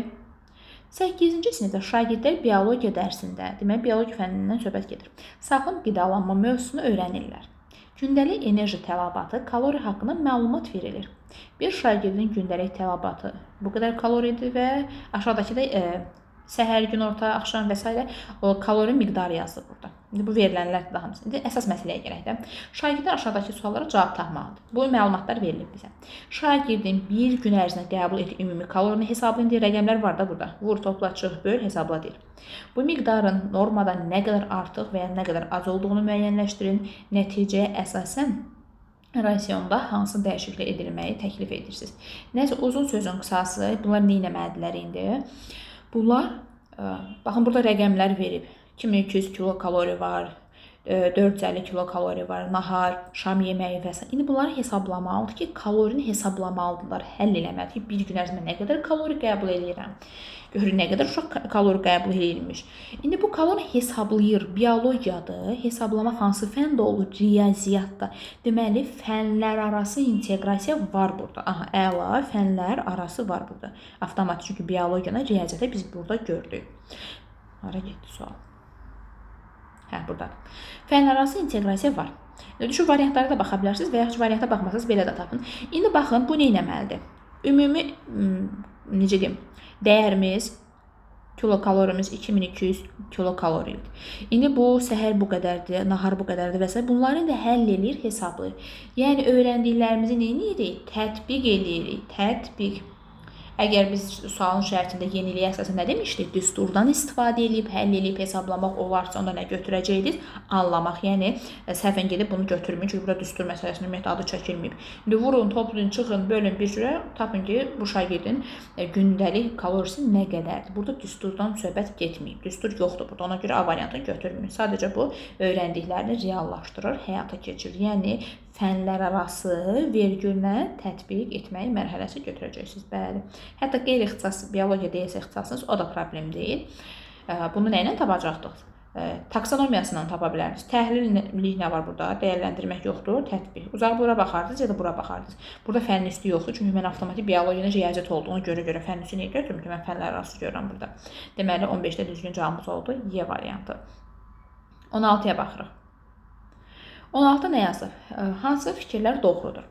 8-ci sinifdə şagirdlər biologiya dərsində, demək, biologiya fənnindən söhbət gedir. Sağlam qidalanma mövzusunu öyrənirlər. Gündəlik enerji tələbatı, kalori haqqında məlumat verilir. Bir şagirdin gündəlik tələbatı bu qədər kaloridir və aşağıdakı da səhər, günorta, axşam və s. o kalori miqdarı yazılır burada. İndi bu verilənlər də hamısı. İndi əsas məsələyə gələk də. Şagirdlər aşağıdakı suallara cavab tapmalıdır. Bu məlumatlar verilib bizə. Şagirdin bir gün ərzində qəbul etdiyi ümumi kalorini hesablayın deyə rəqəmlər var da burada. Vur, topla, çıx, böl, hesabla deyir. Bu miqdarın normadan nə qədər artıq və ya nə qədər az olduğunu müəyyənləşdirin. Nəticəyə əsasən rasionda hansı dəyişiklik edilməyi təklif edirsiniz. Nəsə, uzun sözün qısası, bunlar nə etməlidirlər indi? Bunlar, baxın, burada rəqəmlər verib. 2200 kilokalori var, 450 kilokalori var, nahar, şam yeməyi və s. İndi bunları hesablamalıdır ki, kalorini hesablamalıdırlar, həll eləməlidir ki, bir gün ərzində nə qədər kalori qəbul edirəm. Görün, nə qədər uşaq kalori qəbul edilmiş. İndi bu kalori hesablayır, biologiyadır, hesablamaq hansı fəndə olur? Riyaziyyatda. Deməli, fənlər arası inteqrasiya var burada. Aha, əla, fənlər arası var burada. Avtomatik, çünki biologiyada, riyaziyyatda biz burada gördük. Hara getdi sual? Hə, buradadır. Fənlər arası inteqrasiya var. Şu variantlara da baxa bilərsiniz və yaxud varianta baxmasanız belə də tapın. İndi baxın, bu nə etməlidir? Ümumi, necə deyim, dəyərimiz, kilokalorimiz 2200 kilokaloridir. İndi bu səhər bu qədərdir, nahar bu qədərdir və s. Bunları da həll edir, hesablayır. Yəni, öyrəndiklərimizi nə edirik? Tətbiq edirik, tətbiq. Əgər biz sualın şərtində yeniliyə əsasən nə demişdik? Düsturdan istifadə edib, həll edib, hesablamaq olarsa, onda nə götürəcəkdir? Anlamaq, yəni səhvən gedib bunu götürməyin, çünki burada düstur məsələsinin metodu çəkilməyib. İndi vurun, toplayın, çıxın, bölün bir sürə, tapın ki, bu şagirdin gündəlik kalorisi nə qədərdir? Burada düsturdan söhbət getməyib, düstur yoxdur burada, ona görə A variantını götürməyin. Sadəcə bu, öyrəndiklərini reallaşdırır, həyata keçirir. Yəni, fənlər arası vergüllə tətbiq etməyi mərhələsi götürəcəksiniz. Bəli. Hətta qeyri-ixtisas, biologiya deyilsə ixtisasınız, o da problem deyil. Bunu nə ilə tapacaqdıq? Taksonomiyasından tapa bilərsiniz. Təhlillik nə var burada? Dəyərləndirmək yoxdur, tətbiq. Uzaq bura baxardınız ya da bura baxardınız. Burada fənn üstü yoxdur, çünki mən avtomatik biologiyada riyaziyyat olduğunu görə fənn üstü niyə götürüm ki, mən fənlər arası görürəm burada. Deməli, 15-də düzgün cavabımız oldu, Y variantı. 16-ya baxırıq. 16 nə yazır? Hansı fikirlər doğrudur?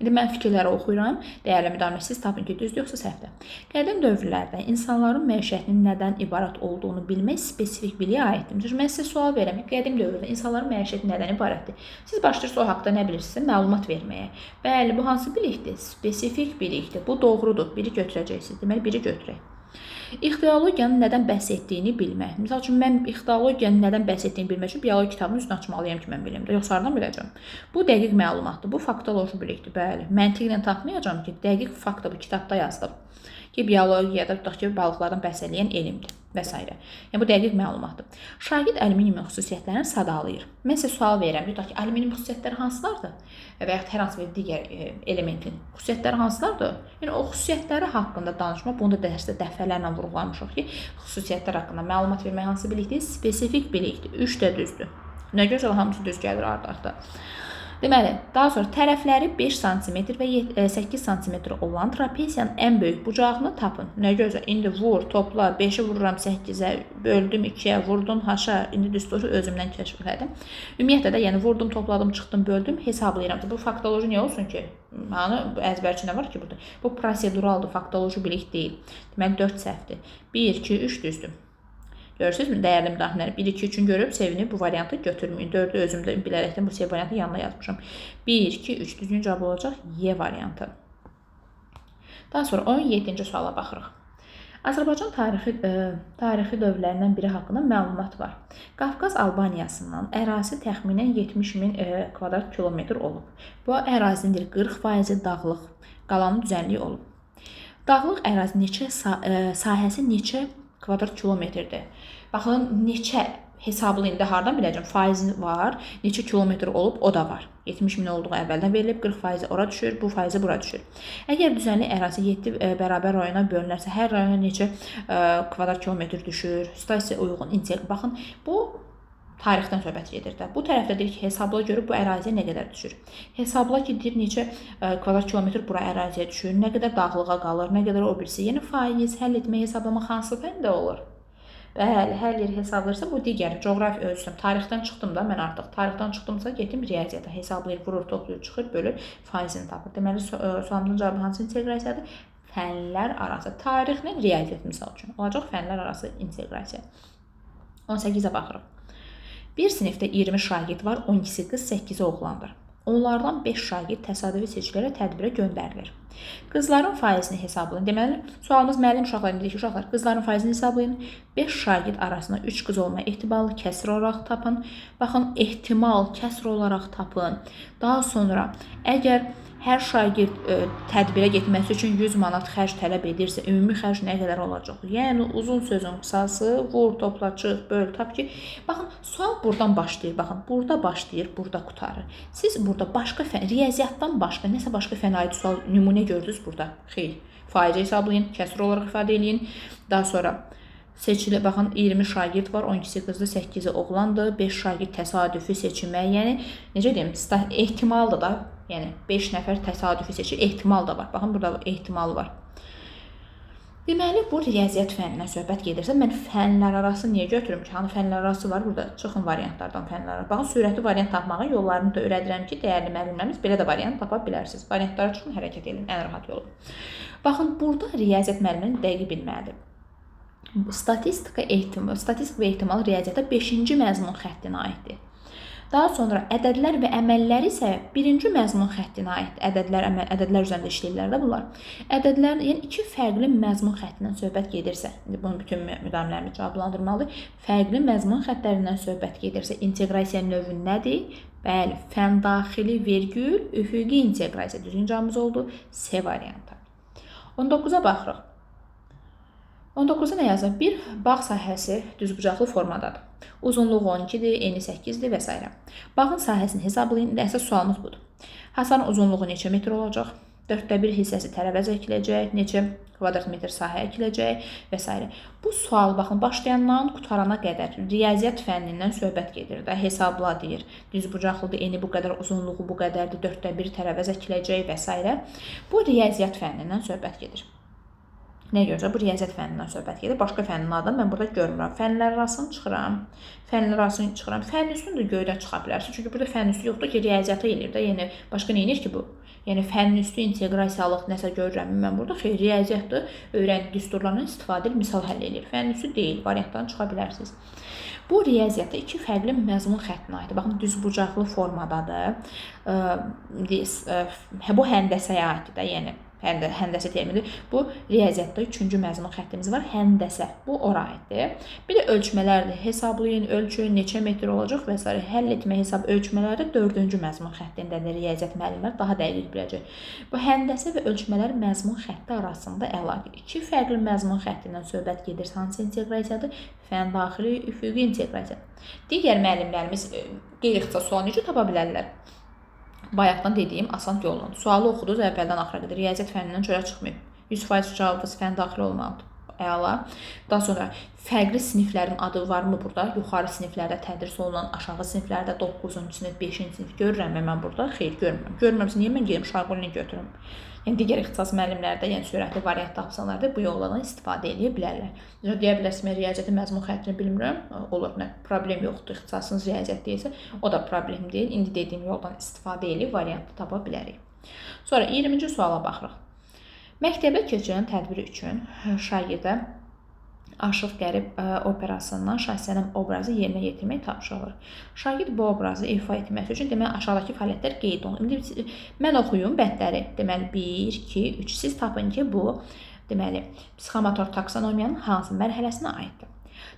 İndi mən fikirləri oxuyuram, dəyərli müdavimlər, siz tapın ki, düzdür yoxsa səhvdir. Qədim dövrlərdə insanların məişətinin nədən ibarət olduğunu bilmək spesifik biliyə aiddir. Mən sizə sual verirəm ki, qədim dövrdə insanların məişəti nədən ibarətdir? Siz başlayırsınız o haqqda nə bilirsinizsə məlumat verməyə. Bəli, bu hansı bilikdir? Spesifik bilikdir. Bu doğrudur. Biri götürəcəksiniz. Deməli, biri götürək. İxtiyologiyanın nədən bəhs etdiyini bilmək. Məsəl üçün, mən ixtiyologiyanın nədən bəhs etdiyini bilmək üçün biologiya kitabının üstünü açmalıyam ki, mən bilim də. Yoxsa hardan biləcəm? Bu dəqiq məlumatdır. Bu faktoloji bilikdir. Bəli. Məntiqlə tapmayacağam ki, dəqiq faktdır bu kitabda yazılıb. Ki, biologiyada tutaq ki, balıqlardan bəhs edən elmdir və s. Yəni, bu dəqiq məlumatdır. Şagird alüminiumun xüsusiyyətlərini sadalayır. Mən sizə sual verirəm, tutaq ki, alüminium xüsusiyyətləri hansılardır? Və yaxud hər hansı bir digər elementin xüsusiyyətləri hansılardır? Yəni, o xüsusiyyətləri haqqında danışmaq, bunu da dərsdə dəfələrlə vurğulamışıq ki, xüsusiyyətlər haqqında məlumat vermək hansı bilikdir? Spesifik bilikdir. 3 də düzdür. Nə gözəl, hamısı düz gəlir ard-arda. Deməli, daha sonra tərəfləri 5 sm və 8 sm olan trapeziyanın ən böyük bucağını tapın. Nə gözəl, indi vur, topla, 5-i vururam 8-ə, böldüm 2-yə, vurdum haşa, indi düsturu özümdən kəşf elədim. Ümumiyyətlə də, yəni vurdum, topladım, çıxdım, böldüm, hesablayıram. Bu faktoloji nə olsun ki? Yəni, əzbərçi nə var ki burada? Bu proseduraldır, faktoloji bilik deyil. Deməli, 4 səhvdir. 1, 2, 3 düzdür. Görürsünüzmü? Dəyərli müdahimlər 1, 2, 3-ün görüb sevinib bu variantı götürməyin. 4-ü özümdə bilərəkdən bu C variantı yanına yazmışam. 1, 2, 3 düzgün cavab olacaq Y variantı. Daha sonra 17-ci suala baxırıq. Azərbaycan tarixi dövrlərindən biri haqqında məlumat var. Qafqaz Albaniyasından ərazisi təxminən 70.000 kvadrat kilometr olub. Bu ərazinin 40% dağlıq, qalanı düzənlik olub. Dağlıq ərazi sahəsi neçə kvadrat kilometrdir? Baxın, neçə hesablayın da hardan biləcəm? Faizi var, neçə kilometr olub, o da var. 70.000 olduğu əvvəldən verilib, 40% ora düşür, bu faizi bura düşür. Əgər düzənlik ərazi 7 bərabər rayona bölünərsə, hər rayona neçə kvadrat kilometr düşür? Situasiya uyğun, baxın, bu tarixdən söhbət gedir də. Bu tərəfdə deyir ki, hesabla görüb bu əraziyə nə qədər düşür. Hesabla ki, deyir neçə kvadrat kilometr bura əraziyə düşür, nə qədər dağlığa qalır, nə qədər o birisi. Yəni, faiz, həll etmək, hesablamaq hansı fəndə olur? Bəli, hər yeri hesablayırsa, bu digər coğrafi ölçüm. Tarixdən çıxdım da, mən artıq tarixdən çıxdımsa, getdim riyaziyyata, hesablayır, vurur, toplayır, çıxır, bölür, faizini tapır. Deməli, sualımızın cavabı hansı inteqrasiyadır? Fənlər arası. Tarixlə riyaziyyat misal üçün. Olacaq fənlər arası inteqrasiya. 18-ə baxırıq. Bir sinifdə 20 şagird var, 12-si qız, 8-i oğlandır. Onlardan 5 şagird təsadüfi seçilərək tədbirə göndərilir. Qızların faizini hesablayın. Deməli, sualımız müəllim uşaqlar, deyir ki, uşaqlar, qızların faizini hesablayın. 5 şagird arasında 3 qız olma ehtimalı kəsr olaraq tapın. Baxın, ehtimal kəsr olaraq tapın. Daha sonra, əgər hər şagird tədbirə getməsi üçün 100 manat xərc tələb edirsə, ümumi xərc nə qədər olacaq? Yəni, uzun sözün qısası, vur, topla, çıx, böl, tap ki, baxın, sual buradan başlayır, baxın, burada başlayır, burada qutarır. Siz burada başqa fən, riyaziyyatdan başqa, nəsə başqa fənə aid sual nümunə gördünüz burada? Xeyr, faizi hesablayın, kəsr olaraq ifadə edin. Daha sonra, seçili, baxın, 20 şagird var, 12-si qızdır, 8-i oğlandır, 5 şagird təsadüfi seçilmək, yəni, necə deyim, ehtimaldır da, yəni 5 nəfər təsadüfi seçir, ehtimal da var. Baxın, burada ehtimal var. Deməli, bu riyaziyyat fənnindən söhbət gedirsə, mən fənlər arası niyə götürüm ki? Hanı fənlər arası var? Burada çıxın variantlardan fənlər arası. Baxın, sürətli variant tapmağın yollarını da öyrədirəm ki, dəyərli müəllimlərimiz belə də variant tapa bilərsiniz. Variantlara çıxın, hərəkət edin, ən rahat yolu. Baxın, burada riyaziyyat müəlliminin dəqiq bilməlidir. Statistika və ehtimal riyaziyyata 5-ci məzmun xəttinə aiddir. Daha sonra ədədlər və əməllər isə 1-ci məzmun xəttinə aid ədədlər üzərində işləyirlər də bunlar. Ədədlər, yəni 2 fərqli məzmun xəttindən söhbət gedirsə, bunu bütün müdavimlərimiz cavablandırmalıdır. Fərqli məzmun xəttlərindən söhbət gedirsə, inteqrasiya növü nədir? Bəli, fəndaxili vergül, üfüqi inteqrasiya düzgün cavabımız oldu. C variantı. 19-a baxırıq. 19-da nə yazır? Bir bağ sahəsi düzbucaqlı formadadır. Uzunluğu 12-dir, eni 8-dir və s. Bağın sahəsini hesablayın. Əsas sualımız budur. Hasarın uzunluğu neçə metr olacaq? 4/1 hissəsi tərəvəz əkiləcək, neçə kvadrat metr sahə əkiləcək və s. Bu sual, baxın, başlayandan qutarana qədər riyaziyyat fənnindən söhbət gedir də, hesabla deyir. Düzbucaqlıdır, eni bu qədər, uzunluğu bu qədərdir, 4/1 tərəvəz əkiləcək və s. Bu riyaziyyat fənnindən söhbət gedir. Nəyə görə? Bu riyaziyyat fənnindən söhbət gedir. Başqa fənnin adını mən burada görmürəm. Fənlər arasını çıxıram. Fənlər arasını çıxıram. Fənn üstünü də göydən çıxa bilərsiniz. Çünki burada fənn üstü yoxdur ki, riyaziyyatı eləyir də. Yəni başqa nə edir ki bu? Yəni fənn üstü inteqrasiялıq nəsə görürəm mən burada. Xeyr, riyaziyyatdır. Öyrənci düsturlarından istifadə edib misal həll eləyir. Fənn üstü deyil. Variantdan çıxa bilərsiniz. Bu riyaziyyatda iki fərqli məzmun xəttinə aiddir. Baxın, düzbucaqlı formadadır. Bu həndəsəyə aiddir də, yəni həndəsə terminidir. Bu riyaziyyatda üçüncü məzmun xəttimiz var. Həndəsə. Bu ora aiddir. Bir də ölçmələrdir. Hesablayın, ölçün, neçə metr olacaq və s. həll etmə hesab ölçmələrdə dördüncü məzmun xəttindədir. Riyaziyyat müəllimlər daha dəqiq biləcək. Bu həndəsə və ölçmələr məzmun xətti arasında əlaqə. İki fərqli məzmun xəttindən söhbət gedirsə, hansı inteqrasiyadır? Fənn daxili, üfüqi inteqrasiya. Digər müəllimlərimiz qeyri-ixtisas sual necə tapa bilərlər? Bayaqdan dediyim asan yolla. Sualı oxudunuz əvvəldən axıra qədər. Riyaziyyat fənnindən çölə çıxmayıb. 100% cavabınız fənn daxili olmalıdır. Əla. Daha sonra fərqli siniflərin adı varmı burada? Yuxarı siniflərdə tədris olunan, aşağı siniflərdə 9-cu sinif, 5-ci sinif görürəm mən burada? Xeyr, görmürəm. Görmürəmsə niyə mən gedim şaqulini götürüm? Yəni digər ixtisas müəllimlərdə, yəni sürətli variant tapsanlar bu yollardan istifadə edə bilərlər. Deyə bilərsiniz, mən riyaziyyatın məzmun xəttini bilmirəm. Olur, nə problem yoxdur, ixtisasınız riyaziyyat deyilsə, o da problem deyil. İndi dediyim yoldan istifadə edib variantı tapa bilərik. Sonra 20-ci suala baxırıq. Məktəbə keçirilən tədbir üçün şagirdə Aşıq Qərib operasından Şahsənəm obrazı yerinə yetirmək tapşırılır. Şagird bu obrazı ifa etmək üçün deməli aşağıdakı fəaliyyətlər qeyd olunur. İndi mən oxuyum bəndləri. Deməli 1, 2, 3 siz tapın ki, bu deməli psixomotor taksonomiyanın hansı mərhələsinə aiddir?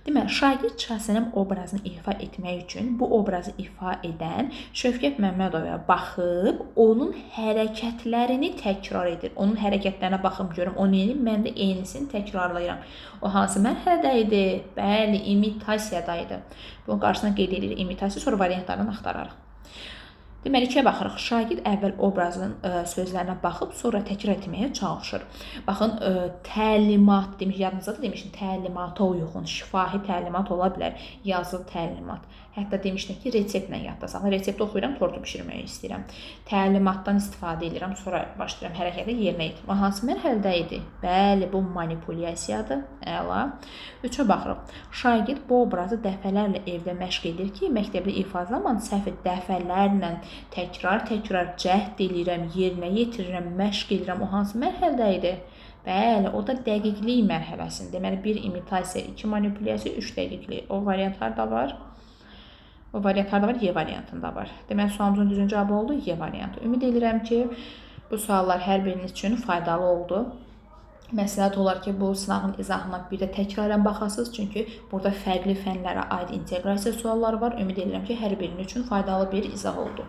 Deməli, şagird Şahsənəm obrazını ifa etmək üçün bu obrazı ifa edən Şövkət Məmmədovaya baxıb, onun hərəkətlərini təkrar edir. Onun hərəkətlərinə baxım görüm, o neyini, mən də eynisini təkrarlayıram. O hansı mərhələdə idi? Bəli, imitasiyada idi. Bunun qarşısına qeyd edilir imitasiya, sonra variantlarını axtararıq. Deməli, ikiyə baxırıq. Şagird əvvəl obrazın sözlərinə baxıb, sonra təkrar etməyə çalışır. Baxın, təlimat, demiş, yadınızda da demişdim, təlimata uyğun, şifahi təlimat ola bilər, yazılı təlimat. Hətta demişdim ki, reseptlə yadda saxla. Resepti oxuyuram, tortu bişirməyi istəyirəm. Təlimatdan istifadə edirəm, sonra başlayıram hərəkətə yerinə yetirim. Hansı mərhələdə idi? Bəli, bu manipulyasiyadır. Əla. 3-ə baxırıq. Şagird bu obrazı dəfələrlə evdə məşq edir ki, məktəbdə ifa zamanı səhvi dəfələrlə təkrar cəhd edirəm, yerinə yetirirəm, məşq edirəm. O hansı mərhələdə idi? Bəli, o da dəqiqlik mərhələsində. Deməli, 1 imitasiya, 2 manipulyasiya, 3 dəqiqlik. O variantlar da var. O variantlarda var, Y variantında var. Deməli, sualımızın düzgün cavabı oldu, Y variantı. Ümid edirəm ki, bu suallar hər biriniz üçün faydalı oldu. Məsləhət olar ki, bu sınağın izahına bir də təkrarən baxasınız. Çünki burada fərqli fənlərə aid inteqrasiya sualları var. Ümid edirəm ki, hər birinin üçün faydalı bir izah oldu.